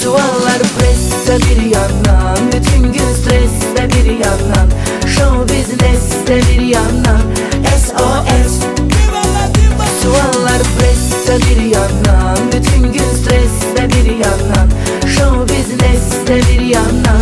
Çuvallar presse bir yandan, bütün gün stresse bir yandan, show business'te bir yandan, SOS. Çuvallar presse bir yandan, bütün gün stresse bir yandan, show business'te bir yandan,